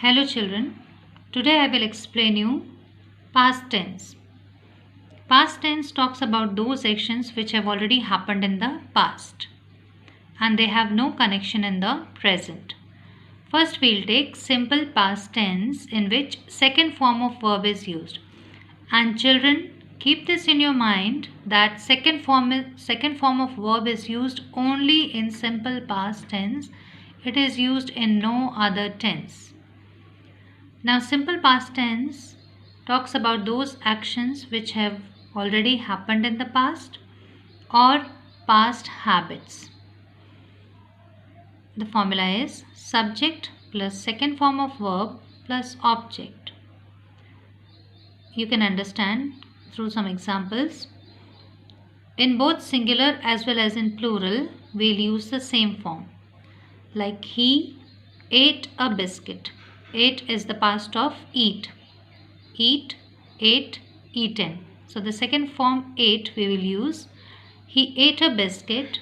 Hello children, today I will explain you past tense. Past tense talks about those actions which have already happened in the past and they have no connection in the present. First we'll take simple past tense in which second form of verb is used. And children, keep this in your mind that second form of verb is used only in simple past tense. It is used in no other tense. Now, simple past tense talks about those actions which have already happened in the past or past habits. The formula is subject plus second form of verb plus object. You can understand through some examples. In both singular as well as in plural, we'll use the same form. Like he ate a biscuit. Ate is the past of eat. Eat, ate, eaten. So the second form ate we will use. He ate a biscuit,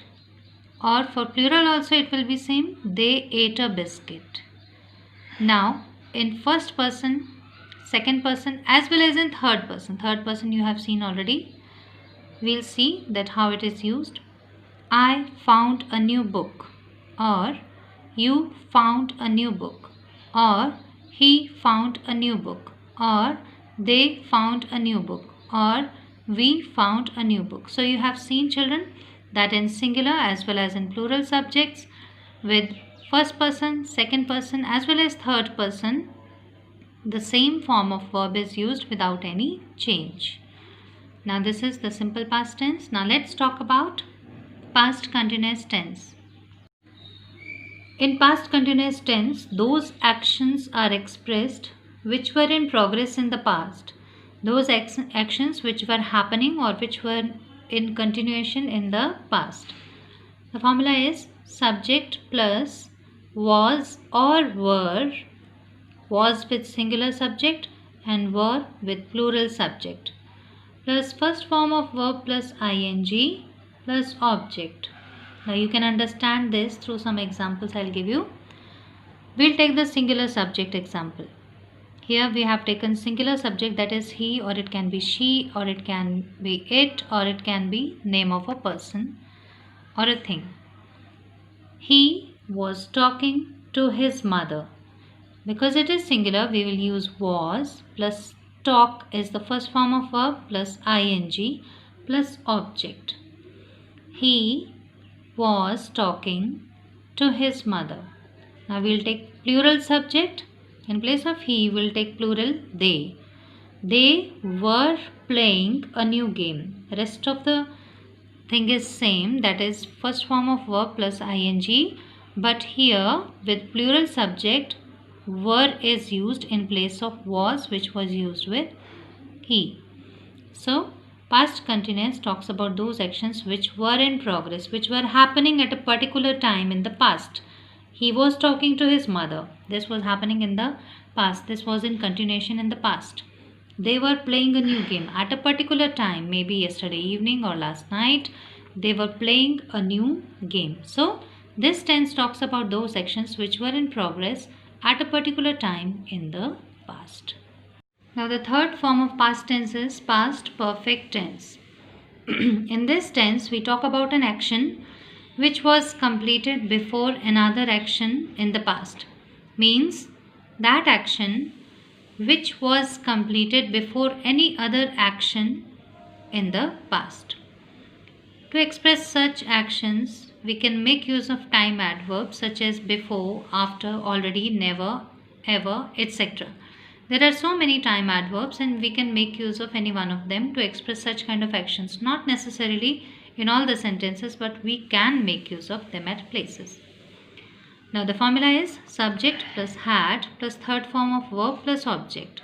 or for plural also it will be same. They ate a biscuit. Now in first person, second person as well as in third person. Third person you have seen already. We'll see that how it is used. I found a new book, or you found a new book, or he found a new book, or they found a new book, or we found a new book. So you have seen children that in singular as well as in plural subjects with first person, second person as well as third person, the same form of verb is used without any change. Now this is the simple past tense. Now let's talk about past continuous tense. In past continuous tense, those actions are expressed which were in progress in the past. Those actions which were happening or which were in continuation in the past. The formula is subject plus was or were, was with singular subject and were with plural subject, plus first form of verb plus ing plus object. Now you can understand this through some examples I'll give you. We'll take the singular subject example. Here we have taken singular subject, that is he, or it can be she, or it can be it, or it can be name of a person or a thing. He was talking to his mother. Because it is singular, we will use was plus talk is the first form of verb plus ing plus object. He was talking to his mother. Now we'll take plural subject. In place of he, we'll take plural they. They were playing a new game. Rest of the thing is same, that is first form of verb plus ing, but here with plural subject, were is used in place of was, which was used with he. So past continuous talks about those actions which were in progress, which were happening at a particular time in the past. He was talking to his mother. This was happening in the past. This was in continuation in the past. They were playing a new game at a particular time, maybe yesterday evening or last night. They were playing a new game. So this tense talks about those actions which were in progress at a particular time in the past. Now the third form of past tense is past perfect tense. In this tense, we talk about an action which was completed before another action in the past. Means that action which was completed before any other action in the past. To express such actions, we can make use of time adverbs such as before, after, already, never, ever, etc. There are so many time adverbs and we can make use of any one of them to express such kind of actions. Not necessarily in all the sentences, but we can make use of them at places. Now the formula is subject plus had plus third form of verb plus object.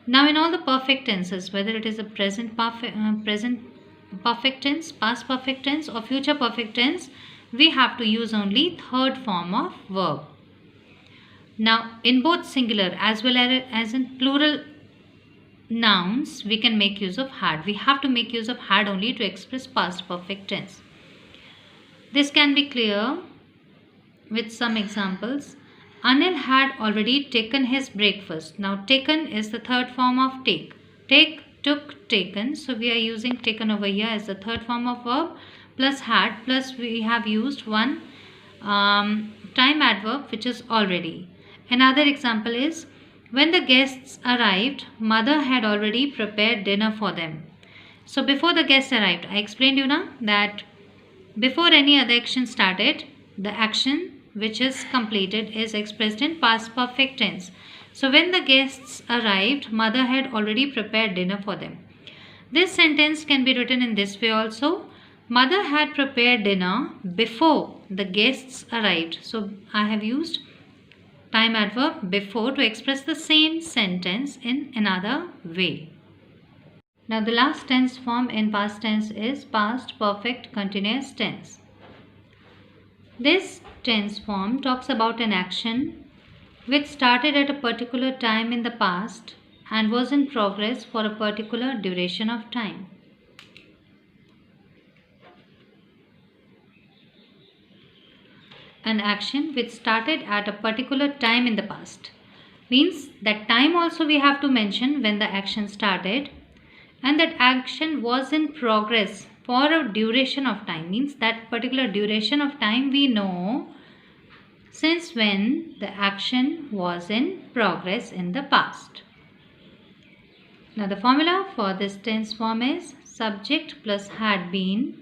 Now in all the perfect tenses, whether it is a present perfect tense, past perfect tense or future perfect tense, we have to use only third form of verb. Now in both singular as well as in plural nouns, we can make use of had. We have to make use of had only to express past perfect tense. This can be clear with some examples. Anil had already taken his breakfast. Now taken is the third form of take. Take, took, taken. So we are using taken over here as the third form of verb, plus had, plus we have used one time adverb which is already. Another example is when the guests arrived, mother had already prepared dinner for them. So before the guests arrived, I explained you now that before any other action started, the action which is completed is expressed in past perfect tense. So when the guests arrived, mother had already prepared dinner for them. This sentence can be written in this way also. Mother had prepared dinner before the guests arrived. So I have used time adverb before to express the same sentence in another way. Now the last tense form in past tense is past perfect continuous tense. This tense form talks about an action which started at a particular time in the past and was in progress for a particular duration of time. An action which started at a particular time in the past means that time also we have to mention when the action started, and that action was in progress for a duration of time means that particular duration of time we know since when the action was in progress in the past. Now the formula for this tense form is subject plus had been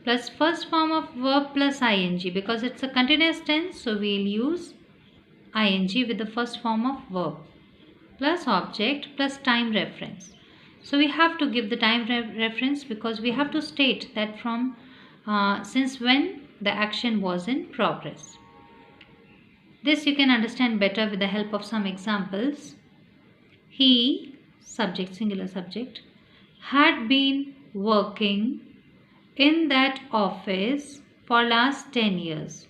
plus first form of verb plus ing. Because it's a continuous tense, so we'll use ing with the first form of verb plus object plus time reference. So we have to give the time reference because we have to state that from since when the action was in progress. This you can understand better with the help of some examples. He, subject, singular subject, had been working in that office for last 10 years.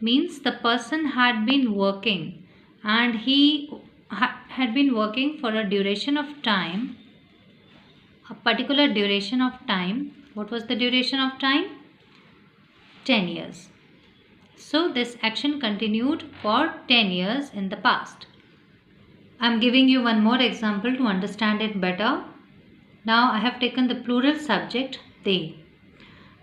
Means the person had been working and he had been working for a duration of time, a particular duration of time. What was the duration of time? 10 years. So this action continued for 10 years in the past. I am giving you one more example to understand it better. Now I have taken the plural subject they.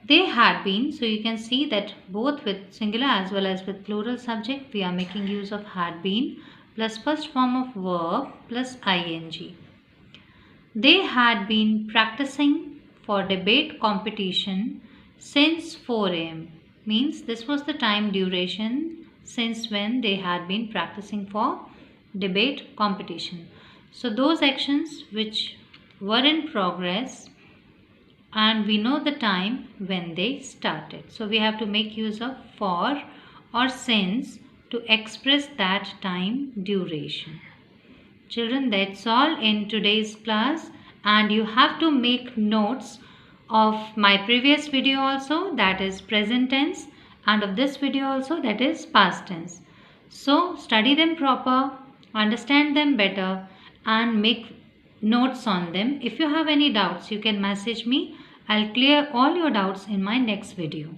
They had been, so you can see that both with singular as well as with plural subject we are making use of had been plus first form of verb plus ing. They had been practicing for debate competition since 4 am. Means this was the time duration since when they had been practicing for debate competition. So those actions which were in progress and we know the time when they started. So we have to make use of for or since to express that time duration. Children, that's all in today's class, and you have to make notes of my previous video also, that is present tense, and of this video also, that is past tense. So study them proper, understand them better and make notes on them. If you have any doubts, you can message me. I'll clear all your doubts in my next video.